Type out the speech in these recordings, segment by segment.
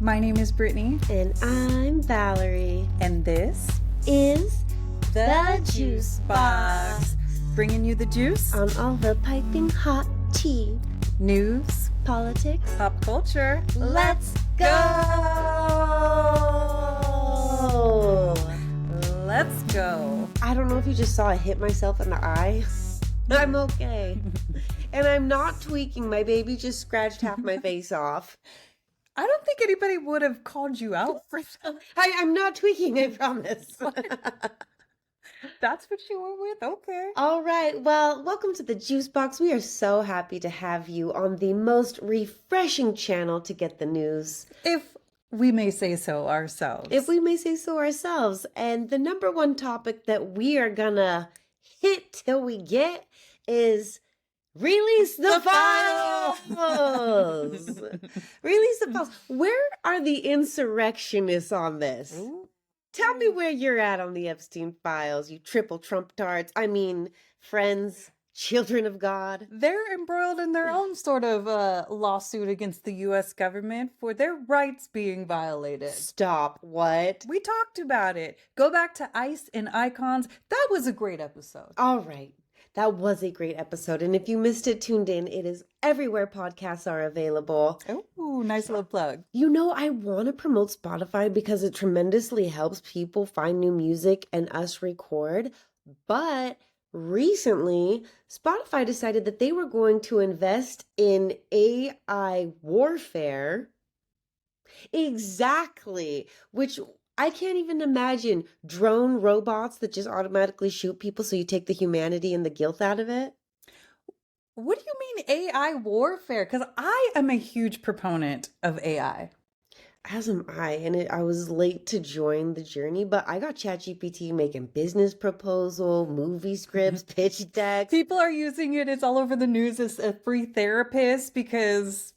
My name is Brittany. And I'm Valerie. And this is The Juice Box. Bringing you the juice on all the piping hot tea. News, politics, pop culture. Let's go! Let's go. I don't know if you just saw I hit myself in the eye. I'm okay. And I'm not tweaking. My baby just scratched half my face off. I don't think anybody would have called you out for that. I'm not tweaking, I promise. That's what you were with? Okay. All right. Well, welcome to the Juice Box. We are so happy to have you on the most refreshing channel to get the news. If we may say so ourselves. And the number one topic that we are gonna hit till we get is release the files. Release the files. Where are the insurrectionists on this? Ooh. Tell me where you're at on the Epstein files, you triple Trump tards. I mean, friends, children of God. They're embroiled in their own sort of lawsuit against the U.S. government for their rights being violated. Stop. What? We talked about it. Go back to Ice and Icons. That was a great episode. All right. That was a great episode. And if you missed it, tuned in, it is everywhere podcasts are available. Oh, nice little plug. You know, I want to promote Spotify because it tremendously helps people find new music and us record. But recently, Spotify decided that they were going to invest in AI warfare. Exactly. Which I can't even imagine drone robots that just automatically shoot people so you take the humanity and the guilt out of it. What do you mean AI warfare? Because I am a huge proponent of AI. As am I, and I was late to join the journey, but I got ChatGPT making business proposal, movie scripts, pitch decks. People are using it. It's all over the news as a free therapist because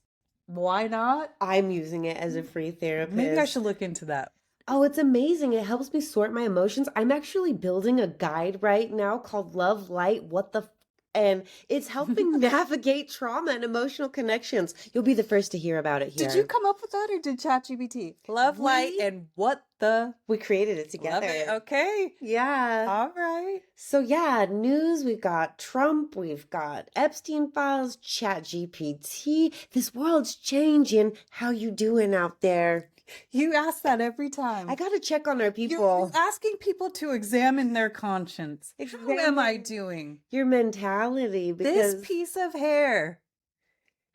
why not? I'm using it as a free therapist. Maybe I should look into that. Oh, it's amazing. It helps me sort my emotions. I'm actually building a guide right now called Love, Light, What the and it's helping navigate trauma and emotional connections. You'll be the first to hear about it here. Did you come up with that or did ChatGPT? Love, Light, and What the? We created it together. Love it. Okay. Yeah. All right. So yeah, news, we've got Trump, we've got Epstein files, ChatGPT. This world's changing. How you doing out there? You ask that every time. I gotta check on our people. You're asking people to examine their conscience. How am I doing? Your mentality. Because this piece of hair.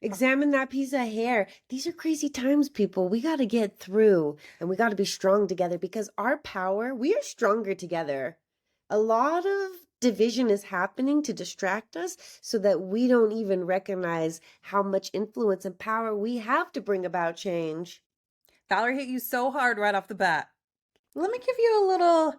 Examine that piece of hair. These are crazy times, people. We gotta get through and we gotta be strong together because our power, we are stronger together. A lot of division is happening to distract us so that we don't even recognize how much influence and power we have to bring about change. Valerie hit you so hard right off the bat. Let me give you a little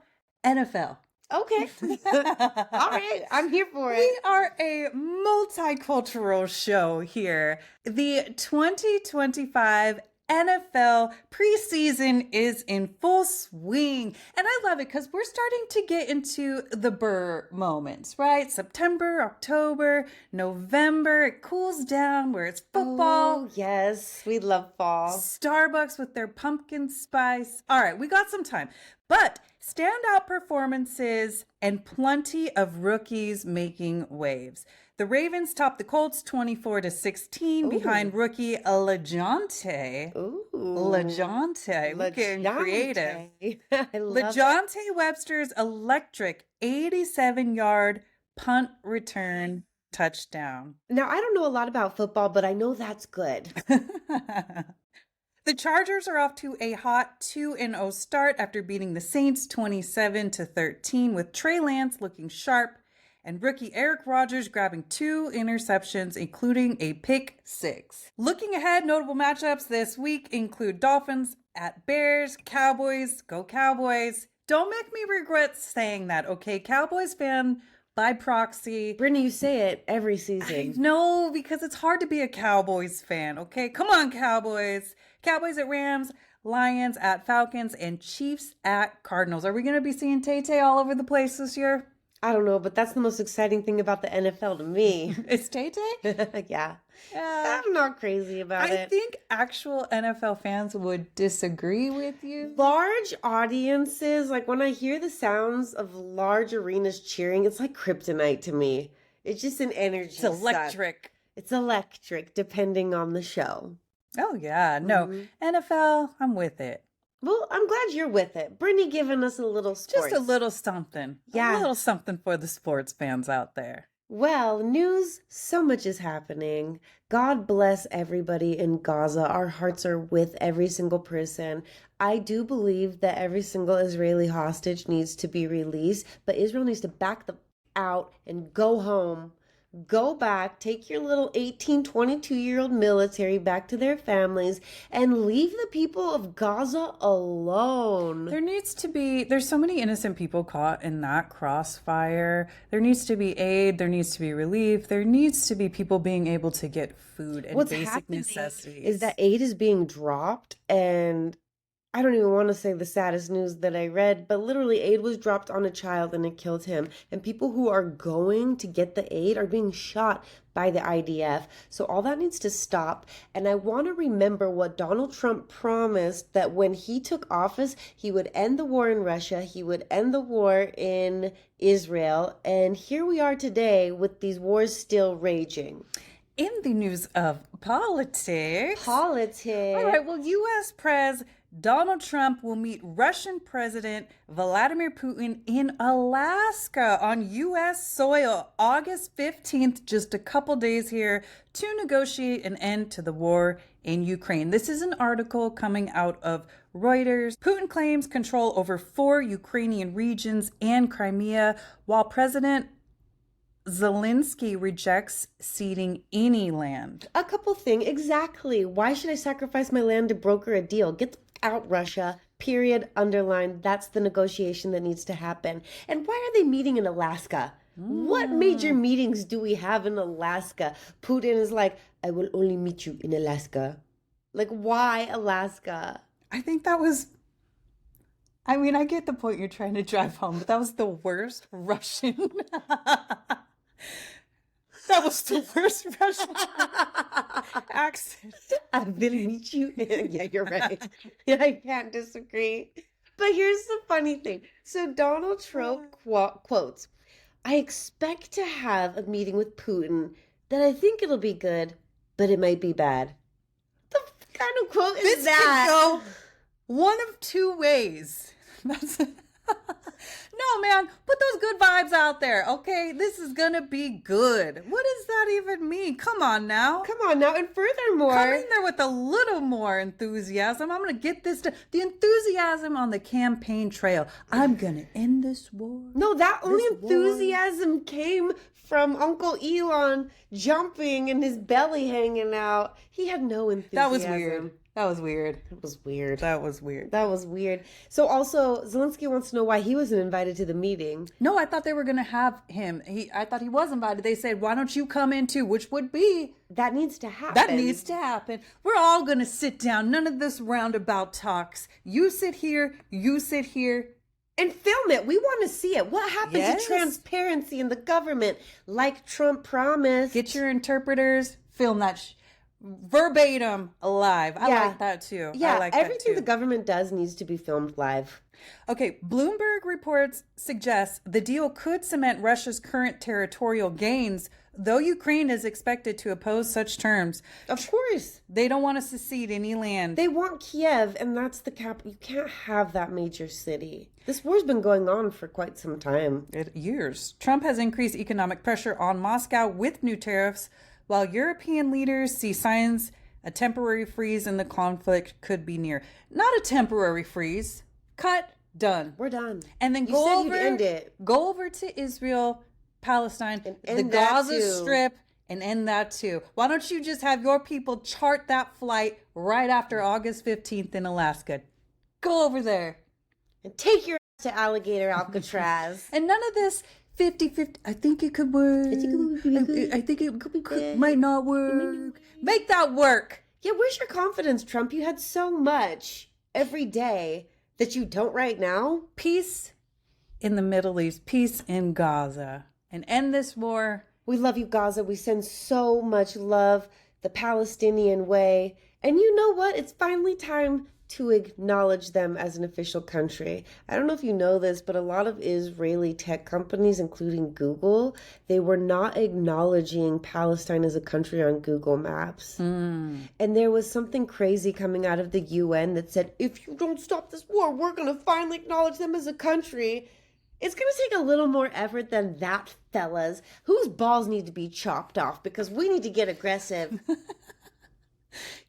NFL. Okay. All right. I'm here for it. We are a multicultural show here. The 2025 NFL preseason is in full swing. And I love it because we're starting to get into the Burr moments, right? September, October, November. It cools down where it's football. Oh, yes. We love fall. Starbucks with their pumpkin spice. All right, we got some time. But standout performances and plenty of rookies making waves. The Ravens topped the Colts 24-16 behind rookie LeJohntay. Ooh. LeJohntay. We're getting creative. I love LeJohntay Webster's electric 87-yard punt return touchdown. Now, I don't know a lot about football, but I know that's good. The Chargers are off to a hot 2-0 start after beating the Saints 27-13 with Trey Lance looking sharp and rookie Eric Rodgers grabbing 2 interceptions, including a pick 6. Looking ahead, notable matchups this week include Dolphins at Bears, Cowboys, go Cowboys. Don't make me regret saying that, okay? Cowboys fan by proxy. Brittany, you say it every season. No, because it's hard to be a Cowboys fan, okay? Come on, Cowboys. Cowboys at Rams, Lions at Falcons, and Chiefs at Cardinals. Are we going to be seeing Tay-Tay all over the place this year? I don't know, but that's the most exciting thing about the NFL to me. It's Tay-Tay? Yeah. Yeah. I'm not crazy about I it. think actual NFL fans would disagree with you. Large audiences, like when I hear the sounds of large arenas cheering, it's like kryptonite to me. It's just an energy It's suck. electric. It's electric, depending on the show. Oh, yeah. No, Mhm. NFL, I'm with it. Well, I'm glad you're with it. Brittany giving us a little sports. Just a little something. Yeah. A little something for the sports fans out there. Well, news, so much is happening. God bless everybody in Gaza. Our hearts are with every single person. I do believe that every single Israeli hostage needs to be released, but Israel needs to back the out and go home. Go back, take your little 18, 22-year-old military back to their families and leave the people of Gaza alone. There's so many innocent people caught in that crossfire. There needs to be aid, there needs to be relief, there needs to be people being able to get food and What's basic happening necessities. is that aid is being dropped, and I don't even want to say the saddest news that I read, but literally aid was dropped on a child and it killed him. And people who are going to get the aid are being shot by the IDF. So all that needs to stop. And I want to remember what Donald Trump promised, that when he took office, he would end the war in Russia, he would end the war in Israel. And here we are today with these wars still raging. In the news of politics. All Politics. right, well, U.S. Pres Donald Trump will meet Russian President Vladimir Putin in Alaska on U.S. soil August 15th, just a couple days here, to negotiate an end to the war in Ukraine. This is an article coming out of Reuters. Putin claims control over 4 Ukrainian regions and Crimea, while President Zelensky rejects ceding any land. A couple things. Exactly. Why should I sacrifice my land to broker a deal? Get the f- out, Russia. Period. Underline. That's the negotiation that needs to happen. And why are they meeting in Alaska? What major meetings do we have in Alaska? Putin is like, I will only meet you in Alaska. Like, why Alaska? I think that was. I mean, I get the point you're trying to drive home, but that was the worst Russian. That was the worst Russian accent. I will meet you. Yeah, you're right. Yeah, I can't disagree. But here's the funny thing. So Donald Trump quotes, I expect to have a meeting with Putin that I think it'll be good, but it might be bad. The kind of quote is This that? could go one of two ways. That's no, man, put those good vibes out there, okay? This is gonna be good. What does that even mean? Come on now. Come on now. And furthermore, Come in there with a little more enthusiasm. I'm gonna get this done. The enthusiasm on the campaign trail. I'm gonna end this war. no, that only This war. enthusiasm came from Uncle Elon jumping and his belly hanging out. He had no enthusiasm. That was weird. That was weird. It was weird. That was weird. That was weird. So also, Zelensky wants to know why he wasn't invited to the meeting. No, I thought they were gonna have him. I thought he was invited. They said, "Why don't you come in too?" Which would be That needs to happen. that needs to happen. We're all gonna sit down. None of this roundabout talks. You sit here. You sit here. And film it. We want to see it. What happened Yes. to transparency in the government, like Trump promised? Get your interpreters. Film that verbatim alive. I Yeah. like that too. Yeah, I like that everything too. the government does needs to be filmed live. Okay, Bloomberg reports suggest the deal could cement Russia's current territorial gains, though Ukraine is expected to oppose such terms. Of course. They don't want to secede any land. They want Kiev, and that's the capital. You can't have that major city. This war's been going on for quite some time. Years. Trump has increased economic pressure on Moscow with new tariffs, while European leaders see signs a temporary freeze in the conflict could be near. Not a temporary freeze. Cut. Done. We're done. And then You go said over, you'd end it. go over to Israel, Palestine, And the end that Gaza too. Strip, and end that too. Why don't you just have your people chart that flight right after August 15th in Alaska? Go over there. And take your ass to Alligator Alcatraz. And none of this 50-50. I think it could work. I think it would be good. I think it Yeah. might not work. Make that work. Yeah, where's your confidence, Trump? You had so much every day that you don't right now. Peace in the Middle East, peace in Gaza, and end this war. We love you, Gaza. We send so much love the Palestinian way. And you know what? It's finally time to acknowledge them as an official country. I don't know if you know this, but a lot of Israeli tech companies, including Google, they were not acknowledging Palestine as a country on Google Maps. And there was something crazy coming out of the UN that said, if you don't stop this war, we're going to finally acknowledge them as a country. It's going to take a little more effort than that, fellas. Whose balls need to be chopped off? Because we need to get aggressive.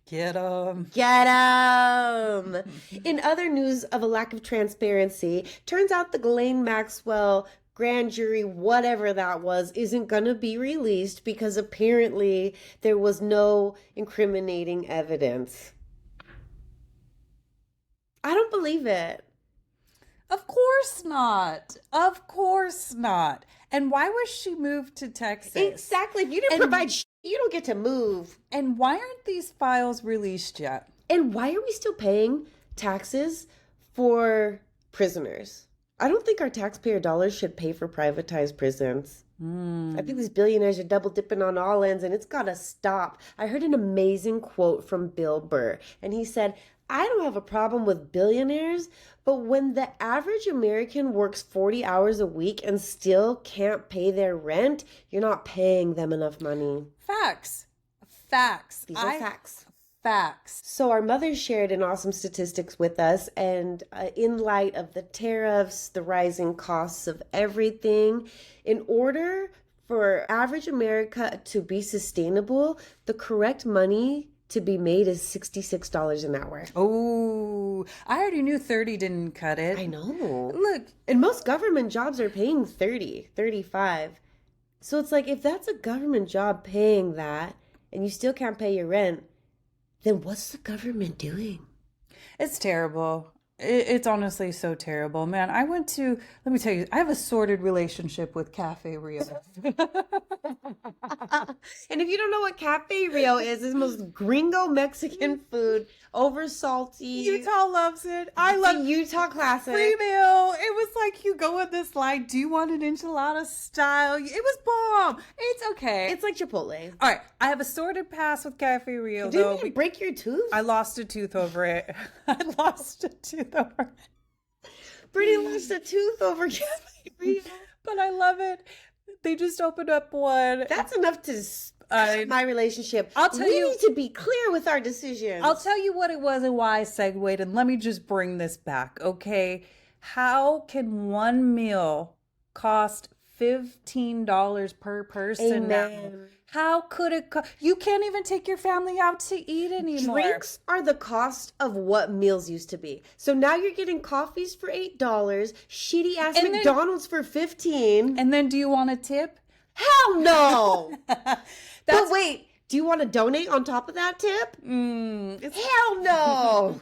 Get them. Get 'em! In other news of a lack of transparency, turns out the Ghislaine Maxwell grand jury, whatever that was, isn't going to be released because apparently there was no incriminating evidence. I don't believe it. Of course not. Of course not. And why was she moved to Texas? Exactly. If you didn't provide you don't get to move. And why aren't these files released yet? And why are we still paying taxes for prisoners? I don't think our taxpayer dollars should pay for privatized prisons. I think these billionaires are double dipping on all ends, and it's got to stop. I heard an amazing quote from Bill Burr, and he said, I don't have a problem with billionaires, but when the average American works 40 hours a week and still can't pay their rent, you're not paying them enough money. Facts. Facts. These are facts. Facts. So our mother shared an awesome statistics with us, and in light of the tariffs, the rising costs of everything, in order for average America to be sustainable, the correct money to be made is $66 an hour. Oh, I already knew 30 didn't cut it. I know. Look, And most government jobs are paying 30, 35. So it's like, if that's a government job paying that and you still can't pay your rent, then what's the government doing? it's terrible. It's honestly so terrible. Man, let me tell you, I have a sordid relationship with Cafe Rio. And if you don't know what Cafe Rio is, it's the most gringo Mexican food, over salty. Utah loves it. I It's love a Utah classic. free meal. It was like you go in this line, do you want an enchilada style? It was bomb. It's okay. It's like Chipotle. All right. I have a sordid past with Cafe Rio, Did you though. even break your tooth? I lost a tooth over it. I lost a tooth over it. Brittany lost a tooth over Cafe Rio. But I love it. They just opened up one. That's enough to my relationship. I'll tell we you- need to be clear with our decisions. I'll tell you what it was and why I segued, and let me just bring this back, okay? How can one meal cost $15 per person now? Amen. How could it you can't even take your family out to eat anymore. Drinks are the cost of what meals used to be. So now you're getting coffees for $8, shitty ass And then- McDonald's for $15. And then do you want a tip? Hell no! That's But wait, do you want to donate on top of that tip? it's Hell no!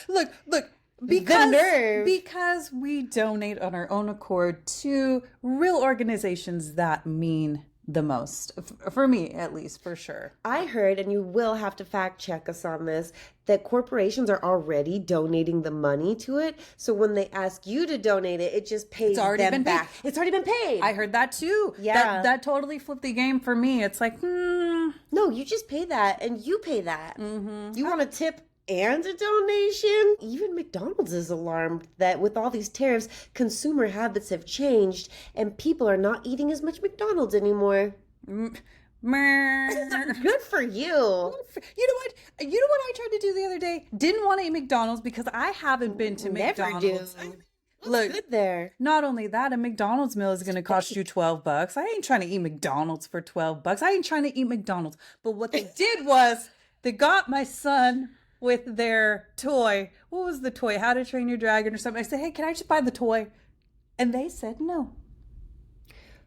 Look, because nerve. because we donate on our own accord to real organizations that mean the most. For me, at least, for sure. I heard, and you will have to fact check us on this, that corporations are already donating the money to it. So when they ask you to donate it, it just pays already them been paid. back. It's already been paid. I heard that too. Yeah. That totally flipped the game for me. It's like, No, you just pay that, and you pay that. You want a tip and a donation? Even McDonald's is alarmed that with all these tariffs, consumer habits have changed, and people are not eating as much McDonald's anymore. meh. Good for you. You know what? You know what I tried to do the other day? Didn't want to eat McDonald's because I haven't been to Never McDonald's. do. Look, Good there. not only that, a McDonald's meal is going to cost you $12. I ain't trying to eat McDonald's for $12. I ain't trying to eat McDonald's. But what they did was they got my son with their toy. What was the toy? How to Train Your Dragon or something. I said, hey, can I just buy the toy? And they said no.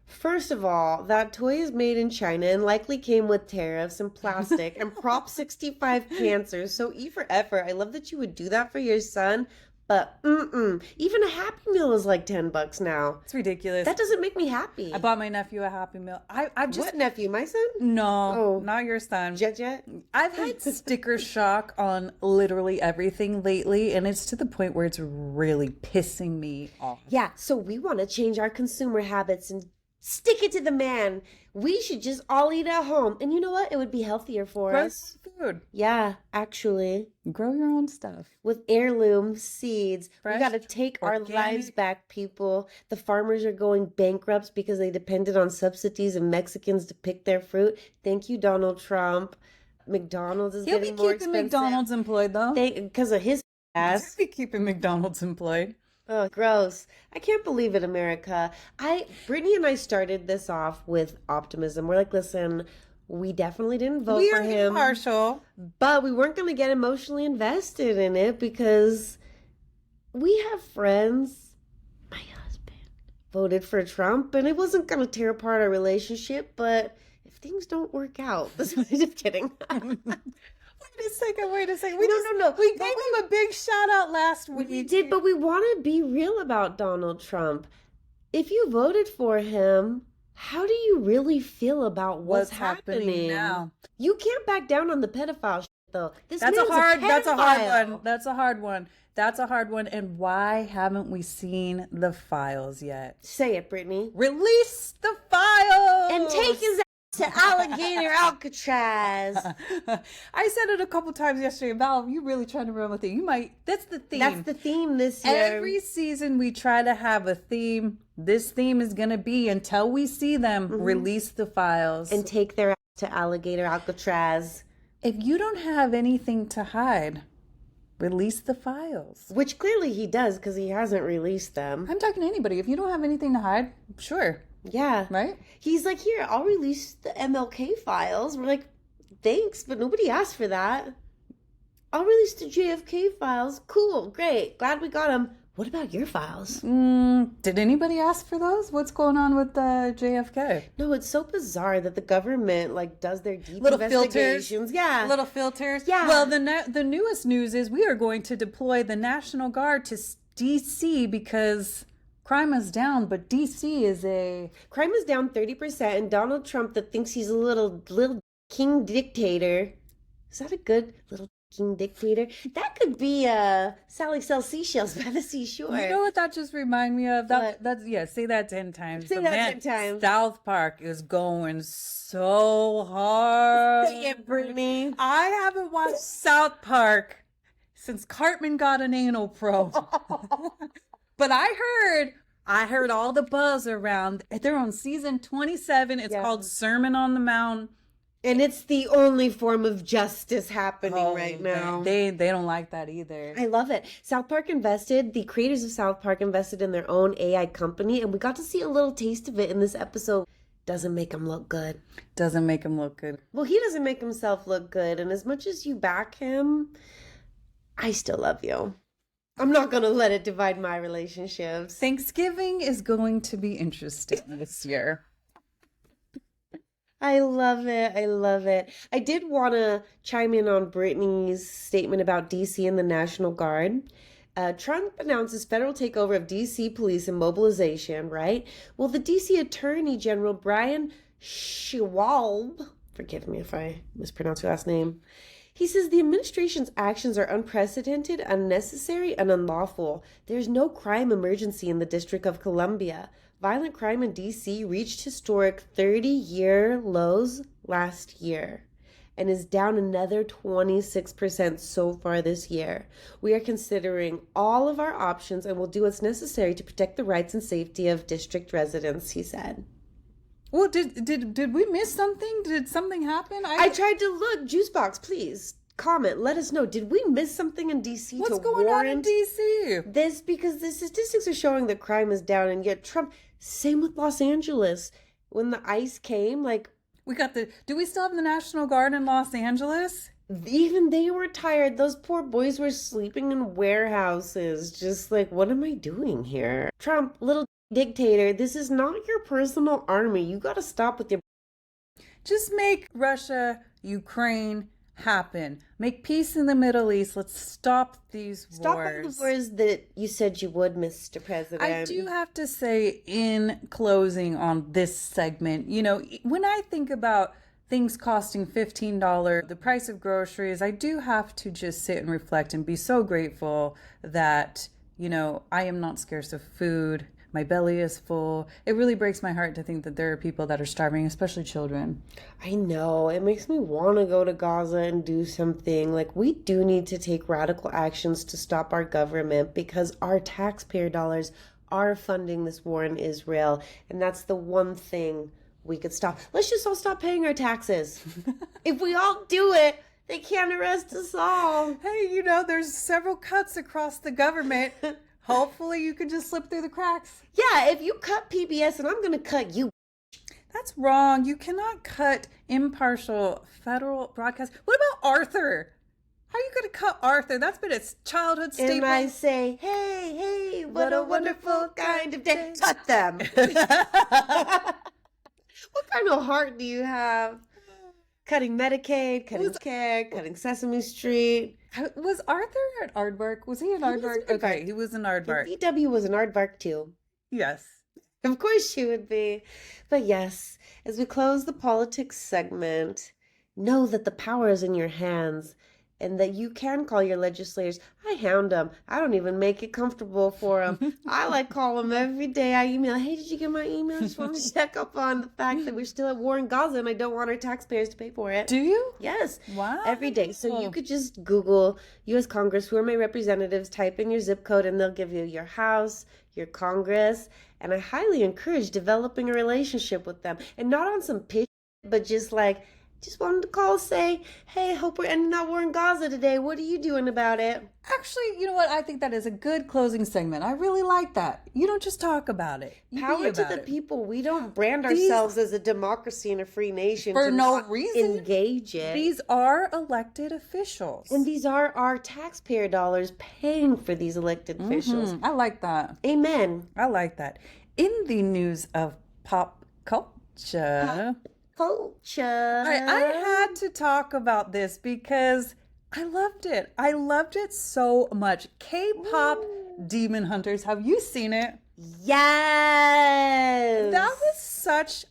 First of all, that toy is made in China and likely came with tariffs and plastic and Prop 65 cancer. So E for effort. I love that you would do that for your son, But even a Happy Meal is like $10 now. It's ridiculous. That doesn't make me happy. I bought my nephew a Happy Meal. I've just What nephew? My son? no, not your son. Jet. I've had sticker shock on literally everything lately, and it's to the point where it's really pissing me off. Yeah, so we want to change our consumer habits and stick it to the man. We should just all eat at home. And you know what? It would be healthier for Grow us. food. Yeah, actually. Grow your own stuff. With heirloom seeds. We Fresh, got to take our organic. lives back, people. The farmers are going bankrupt because they depended on subsidies and Mexicans to pick their fruit. Thank you, Donald Trump. McDonald's is He'll getting be more keeping expensive. McDonald's employed though. Because of his ass. He'll be keeping McDonald's employed. Oh, gross. I can't believe it, America. Brittany and I started this off with optimism. We're like, listen, we definitely didn't vote We for are him. impartial. But we weren't going to get emotionally invested in it because we have friends. My husband voted for Trump, and it wasn't going to tear apart our relationship, but if things don't work out, just kidding. Wait a second. No. We gave him a big shout out last week. We did, but we want to be real about Donald Trump. If you voted for him, how do you really feel about what's happening now? You can't back down on the pedophile shit, though. That's a hard one. That's a hard one. And why haven't we seen the files yet? Say it, Brittany. Release the files And take his ass to alligator Alcatraz. I said it a couple times yesterday. Val, you really trying to run with it. You might. That's the theme. That's the theme this year. Every season we try to have a theme. This theme is going to be, until we see them, release the files. And take their ass to alligator Alcatraz. If you don't have anything to hide, release the files. Which clearly he does because he hasn't released them. I'm talking to anybody. If you don't have anything to hide, sure. Yeah. Right? He's like, here, I'll release the MLK files. We're like, thanks, but nobody asked for that. I'll release the JFK files. Cool, great. Glad we got them. What about your files? Did anybody ask for those? What's going on with JFK? No, it's so bizarre that the government does their deep Little investigations. filters. Yeah. Little filters. Yeah. Well, the newest news is we are going to deploy the National Guard to D.C. because crime is down, but D.C. is a... Crime is down 30%, and Donald Trump that thinks he's a little king dictator. Is that a good little king dictator? That could be Sally sells seashells by the seashore. You know what that just reminded me of? What? Say that 10 times. Say that 10 times. South Park is going so hard. Say it, Brittany. I haven't watched South Park since Cartman got an anal probe. But I heard all the buzz around. They're on season 27. It's called Sermon on the Mount. And it's the only form of justice happening right now. They don't like that either. I love it. The creators of South Park invested in their own AI company, and we got to see a little taste of it in this episode. Doesn't make him look good. Doesn't make him look good. Well, he doesn't make himself look good, and as much as you back him, I still love you. I'm not going to let it divide my relationships. Thanksgiving is going to be interesting this year. I love it. I love it. I did want to chime in on Brittany's statement about DC and the National Guard. Trump announces federal takeover of DC police and mobilization, right? Well, the DC Attorney General Brian Schwab, forgive me if I mispronounce your last name, he says the administration's actions are unprecedented, unnecessary, and unlawful. There's no crime emergency in the District of Columbia. Violent crime in D.C. reached historic 30-year lows last year and is down another 26% so far this year. We are considering all of our options and will do what's necessary to protect the rights and safety of district residents, he said. Well, did we miss something? Did something happen? I tried to look. Juicebox, please comment. Let us know. Did we miss something in D.C. What's going on in D.C.? This, because the statistics are showing that crime is down, and yet Trump... Same with Los Angeles. When the ICE came, do we still have the National Guard in Los Angeles? Even they were tired. Those poor boys were sleeping in warehouses. Just what am I doing here? Trump, little dictator, this is not your personal army. You got to stop with your... Just make Russia, Ukraine happen. Make peace in the Middle East. Let's stop these Stop all wars. the wars that you said you would, Mr. President. I do have to say, in closing on this segment, when I think about things costing $15, the price of groceries, I do have to just sit and reflect and be so grateful that, I am not scarce of food. My belly is full. It really breaks my heart to think that there are people that are starving, especially children. I know. It makes me want to go to Gaza and do something. Like, we do need to take radical actions to stop our government because our taxpayer dollars are funding this war in Israel. And that's the one thing we could stop. Let's just all stop paying our taxes. If we all do it, they can't arrest us all. Hey, there's several cuts across the government. Hopefully you can just slip through the cracks. Yeah, if you cut PBS, and I'm going to cut you. That's wrong. You cannot cut impartial federal broadcast. What about Arthur? How are you going to cut Arthur? That's been its childhood staple. And I say, hey, what a wonderful kind of day. Cut them. What kind of heart do you have? Cutting Medicaid, cutting care, cutting Sesame Street. Was Arthur at Aardvark? Was he an Aardvark? Okay, he was an Aardvark. VW was an Aardvark too. Yes. Of course she would be. But yes, as we close the politics segment, know that the power is in your hands and that you can call your legislators. I hound them. I don't even make it comfortable for them. I call them every day. I email, hey, did you get my email? I just want to check up on the fact that we're still at war in Gaza and I don't want our taxpayers to pay for it. Do you? Yes. Wow. Every day. So you could just Google U.S. Congress, who are my representatives, type in your zip code and they'll give you your House, your Congress. And I highly encourage developing a relationship with them. And not on some pitch, but just wanted to call, say, hey, hope we're ending that war in Gaza today. What are you doing about it? Actually, you know what? I think that is a good closing segment. I really like that. You don't just talk about it. You Power to the people. We don't brand ourselves as a democracy and a free nation for to no not reason. Engage it. These are elected officials. And these are our taxpayer dollars paying for these elected officials. I like that. Amen. I like that. In the news of pop culture... Culture. I had to talk about this because I loved it. I loved it so much. K-pop Demon Hunters. Have you seen it? Yes. That was such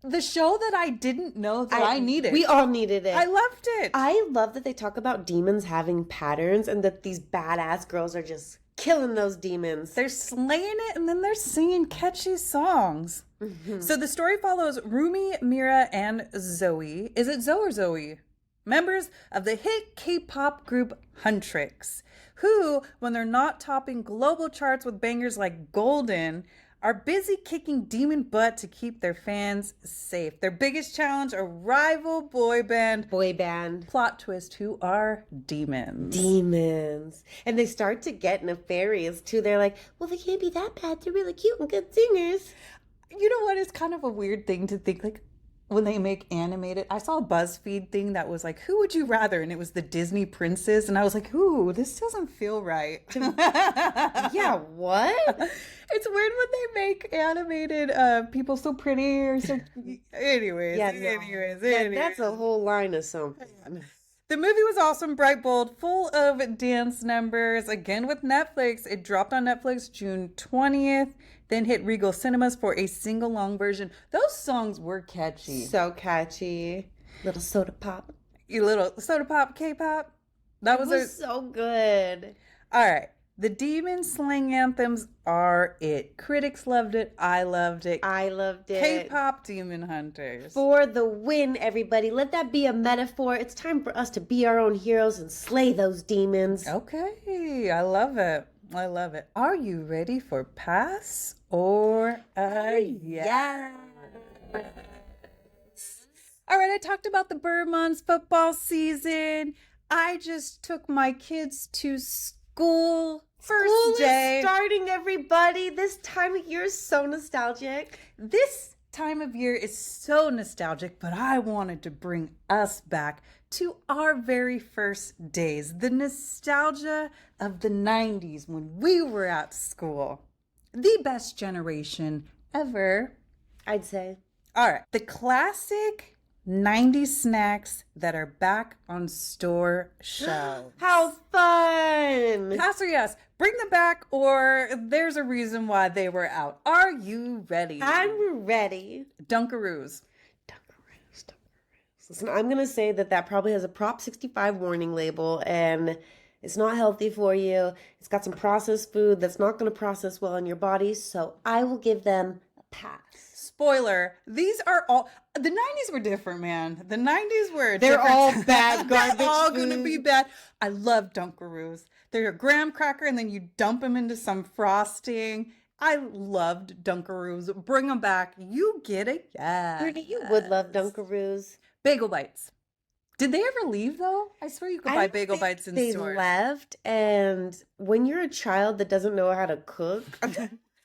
the show that I didn't know that I needed. We all needed it. I loved it. I love that they talk about demons having patterns and that these badass girls are just killing those demons. They're slaying it and then they're singing catchy songs. So the story follows Rumi, Mira, and Zoe. Is it Zoe or Zoe? Members of the hit K-pop group Huntrix, who, when they're not topping global charts with bangers like Golden, are busy kicking demon butt to keep their fans safe. Their biggest challenge, a rival boy band. Plot twist, who are demons. Demons. And they start to get nefarious too. They're like, well, they can't be that bad. They're really cute and good singers. You know what? It's kind of a weird thing to think, when they make animated. I saw a BuzzFeed thing that was like, who would you rather? And it was the Disney princess. And I was like, ooh, this doesn't feel right. Yeah, what? It's weird when they make animated people so pretty or so... Anyways. That's a whole line of something. The movie was awesome, bright, bold, full of dance numbers. Again with Netflix. It dropped on Netflix June 20th, then hit Regal Cinemas for a single-long version. Those songs were catchy. So catchy. Little soda pop. You little soda pop, K-pop. That was so good. All right. The demon slang anthems are it. Critics loved it. I loved it. K-pop Demon Hunters. For the win, everybody. Let that be a metaphor. It's time for us to be our own heroes and slay those demons. Okay. I love it. I love it. Are you ready for pass or yeah? All right. I talked about the Burmans football season. I just took my kids to school. First day. Is starting, everybody. This time of year is so nostalgic. This time of year is so nostalgic, but I wanted to bring us back to our very first days. The nostalgia of the 90s when we were at school. The best generation ever, I'd say. All right. The classic 90 snacks that are back on store shelves. How fun! Pass or yes? Bring them back, or there's a reason why they were out. Are you ready? I'm ready. Dunkaroos. Dunkaroos. Listen, I'm going to say that probably has a Prop 65 warning label, and it's not healthy for you. It's got some processed food that's not going to process well in your body, so I will give them a pass. Spoiler, these are all, the 90s were different, man. The 90s were They're different. all bad garbage They're all food. going to be bad. I love Dunkaroos. They're a graham cracker, and then you dump them into some frosting. I loved Dunkaroos. Bring them back. You get it. Yeah. Brittany, you would love Dunkaroos. Bagel bites. Did they ever leave though? I swear you could buy bagel bites in they stores. left, and when you're a child that doesn't know how to cook,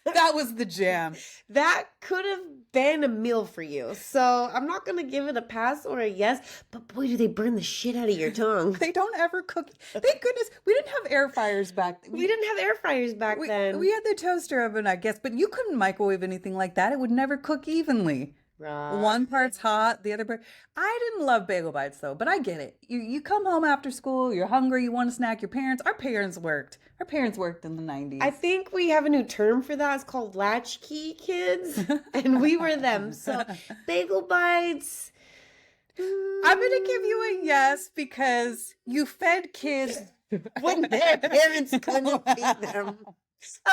That was the jam. that could have been a meal for you. So I'm not gonna give it a pass or a yes, but boy, do they burn the shit out of your tongue. They don't ever cook. Thank goodness we didn't have air fryers back then. We didn't have air fryers back then. We had the toaster oven, I guess, but you couldn't microwave anything like that. It would never cook evenly. Right. One part's hot, the other part. I didn't love bagel bites though, but I get it. You come home after school, you're hungry, you want a snack. Our parents worked. Our parents worked in the 90s. I think we have a new term for that. It's called latchkey kids, and we were them. So bagel bites. I'm gonna give you a yes because you fed kids when their parents couldn't feed them.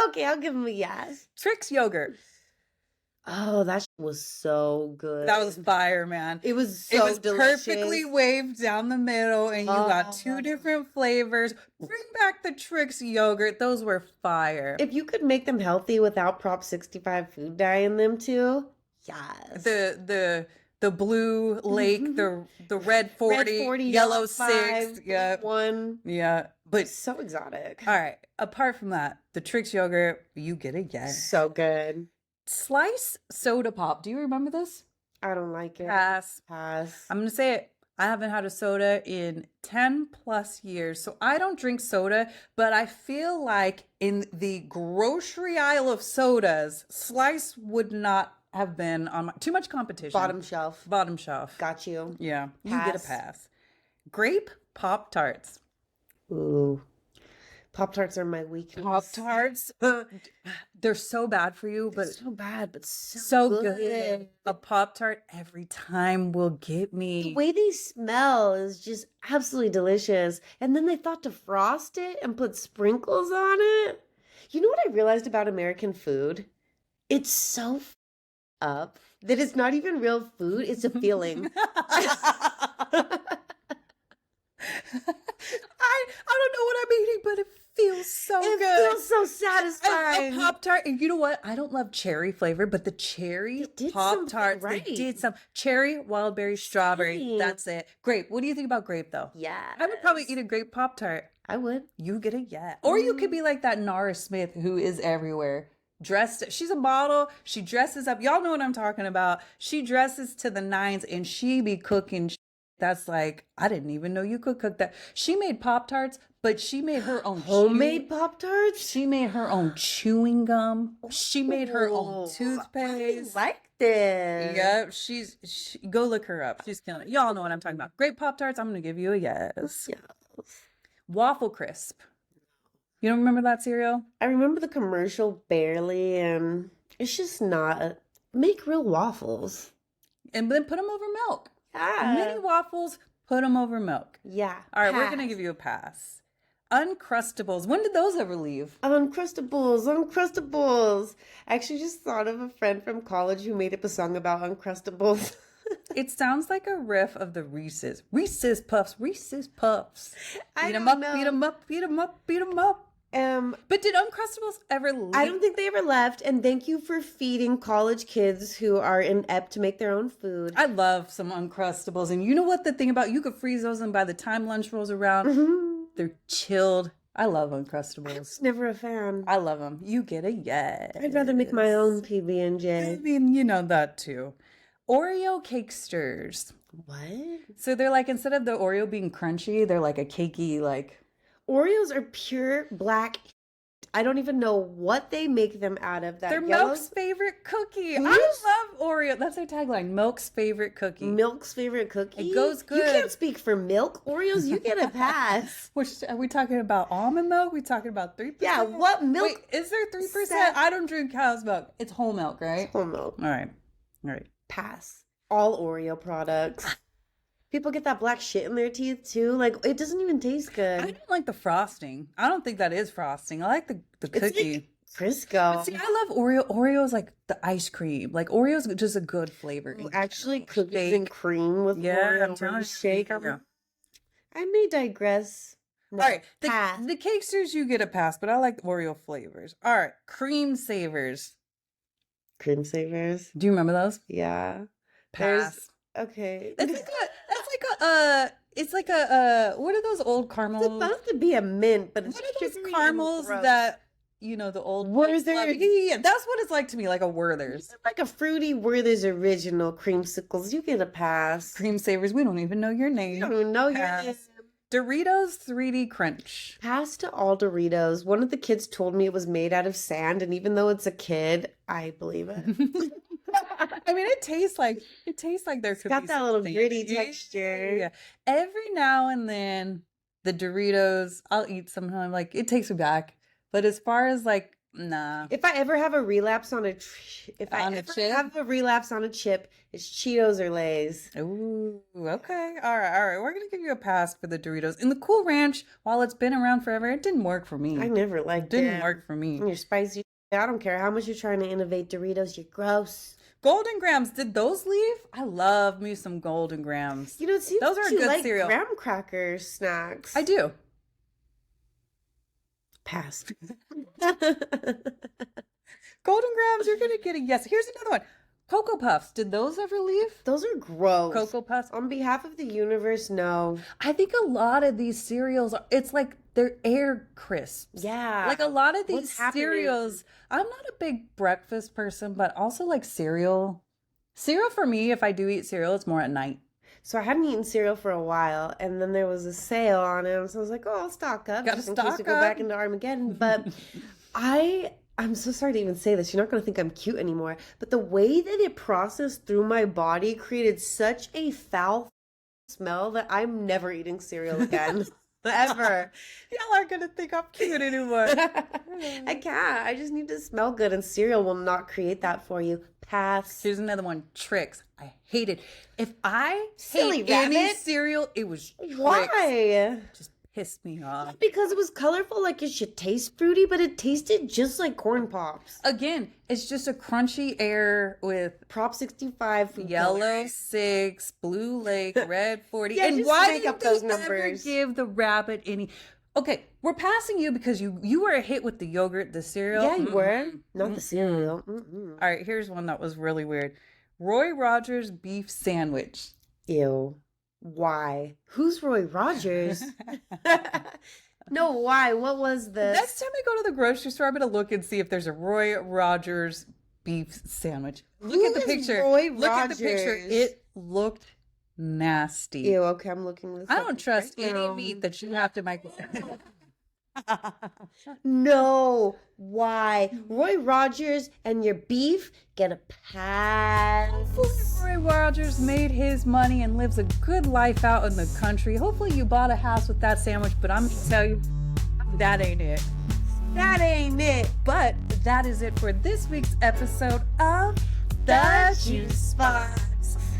Okay, I'll give them a yes. Trix yogurt. Oh, that was so good. That was fire, man. It was It so was delicious. perfectly waved down the middle, and you got two Oh. different flavors. Bring back the Trix yogurt; those were fire. If you could make them healthy without Prop 65 food dye in them too, yes. The blue lake, the red 40, Red 40, yellow 5, 6, yeah, 1. yeah. But So exotic. all right, apart from that, the Trix yogurt, you get a yes. So good. Slice soda pop. Do you remember this? I don't like it. Pass. Pass. I'm going to say it. I haven't had a soda in 10 plus years. So I don't drink soda, but I feel like in the grocery aisle of sodas, Slice would not have been on too much competition. Bottom shelf. Bottom shelf. Got you. Yeah. You get a Pass. pass. Grape Pop-Tarts. Ooh. Pop-Tarts are my weakness. Pop-Tarts. They're so bad for you, but so bad, but so, so good. A Pop-Tart every time will get The me. way they smell is just absolutely delicious. And then they thought to frost it and put sprinkles on it. You know what I realized about American food? It's so up that it's not even real food, it's a feeling. I don't know what I'm eating, but it feels so It good. feels so satisfying. A Pop-Tart, and you know what? I don't love cherry flavor, but the cherry They did Pop-Tarts, something they right. did some cherry, wild berry, strawberry. Same. That's it. Grape. What do you think about grape though? Yeah. I would probably eat a grape Pop-Tart. I would. You get a yeah. Or you could be like that Nara Smith who is everywhere. She's a model. She dresses up. Y'all know what I'm talking about. She dresses to the nines and she be cooking. That's like, I didn't even know you could cook that. She made Pop-Tarts, but she made her own Homemade Pop-Tarts? She made her own chewing gum. She made her own Oh, toothpaste. I like this. Yep, go look her up. She's killing it. Y'all know what I'm talking about. Great Pop-Tarts. I'm gonna give you a yes. Yes. Waffle Crisp. You don't remember that cereal? I remember the commercial barely, and it's just not. Make real waffles. And then put them over milk. Yeah. Mini waffles, put them over milk. Yeah. All right, we're pass. gonna give you a pass. Uncrustables. When did those ever leave? Uncrustables, Uncrustables. I actually just thought of a friend from college who made up a song about Uncrustables. It sounds like a riff of the Reese's. Reese's Puffs, Reese's Puffs. I Beat 'em don't up, know. beat 'em up, beat 'em up, beat 'em up. But did Uncrustables ever leave? I don't think they ever left, and thank you for feeding college kids who are inept to make their own food. I love some Uncrustables. And you know what the thing about, you could freeze those and by the time lunch rolls around, they're chilled. I love I Uncrustables. was never a fan. I love them. You get a yes. I'd rather make my own I PB&J. mean, you know that too. Oreo cakesters. What? So they're like, instead of the Oreo being crunchy, they're like a cakey, like, Oreos are pure black. I don't even know what they make them out of. That They're yellow... Milk's favorite cookie. Who's? I love Oreo. That's their tagline. Milk's favorite cookie. Milk's favorite cookie? It goes good. You can't speak for Milk. Oreos, you get a pass. Are we talking about almond milk? We talking about 3%? Yeah, what milk? Wait, is there 3%? Set- I don't drink cow's milk. It's whole milk, right? Whole milk. All right. Pass. All Oreo products. People get that black shit in their teeth too. Like, it doesn't even taste good. I don't like the frosting. I don't think that is frosting. I like the cookie. It's like Crisco. But see, I love Oreo. Oreo is like the ice cream. Like Oreo's just a good flavor. Actually, cookies and cream with Yeah, I'm Oreo telling you. shake. Yeah. I may digress. No, All right, pass. the cakesters you get a pass, but I like Oreo flavors. All right, cream savers. Cream savers. Do you remember those? Yeah. Pass. Okay. It's like a what are those old It's caramels? supposed to be a mint, but it's What are those sugary and caramels gross. that the old Werther's. Yeah, that's what it's like to me, like a Werther's. It's like a fruity Werther's original creamsicles. You get a pass. Cream savers. We don't even know your You name. don't even know your Pass. name. Doritos 3D Crunch. Pass to all Doritos. One of the kids told me it was made out of sand, and even though it's a kid, I believe it. I mean, it tastes like their It's got that little gritty texture. Yeah. Every now and then, the Doritos, I'll eat sometime. Like it takes me back. But as far as like, nah. If I ever have a relapse on a have a relapse on a chip, it's Cheetos or Lay's. Ooh, okay. All right. We're gonna give you a pass for the Doritos. And the Cool Ranch, while it's been around forever, it didn't work for me. I never liked it. Didn't work for me. And you're spicy. I don't care how much you're trying to innovate Doritos. You're gross. Golden Grams, did those leave? I love me some Golden Grams. You know, it seems Those are like a you good like cereal. graham cracker snacks. I do. Pass. Golden Grams, you're gonna get a yes. Here's another one. Cocoa Puffs, did those ever leave? Those are gross. Cocoa Puffs. On behalf of the universe, no. I think a lot of these cereals, it's like they're air crisps. Yeah. Like a lot of these What's happening? cereals. I'm not a big breakfast person, but also like cereal. Cereal for me, if I do eat cereal, it's more at night. So I hadn't eaten cereal for a while, and then there was a sale on it, so I was like, "Oh, I'll stock up Gotta just in case stock we go up. back into Armageddon." But I'm so sorry to even say this. You're not going to think I'm cute anymore, but the way that it processed through my body created such a foul smell that I'm never eating cereal again. Ever. Y'all aren't gonna think I'm cute anymore. I can't. I just need to smell good, and cereal will not create that for you. Pass. Here's another one. Tricks. I hate it. If I Silly hate any rabbit. cereal, it was Tricks. Why? Just pissed me off. Because it was colorful, like it should taste fruity, but it tasted just like corn pops. Again, it's just a crunchy air with Prop 65 food yellow coloring. 6, blue lake, red 40. Yeah, and just why make did up those they ever numbers. give the rabbit any? Okay, we're passing you because you were a hit with the yogurt, the cereal. Yeah, you were. Mm-mm. Not the cereal. Mm-mm. All right, here's one that was really weird. Roy Rogers beef sandwich. Ew. Why? Who's Roy Rogers? No, why? What was this? Next time I go to the grocery store, I'm gonna look and see if there's a Roy Rogers beef sandwich. Look Who at the is picture. Roy Look at the picture. Rogers? It looked nasty. Ew, okay, I'm looking this I up don't trust right any now. meat that you have to microwave. No, why? Roy Rogers and your beef get a pass. Roy Rogers made his money and lives a good life out in the country. Hopefully you bought a house with that sandwich, but I'm gonna tell you, that ain't it. That ain't it. But that is it for this week's episode of The Juice Box.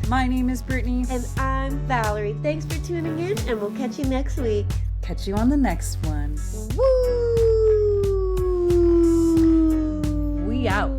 My name is Brittany. And I'm Valerie. Thanks for tuning in, and we'll catch you next week. Catch you on the next one. Woo! We out.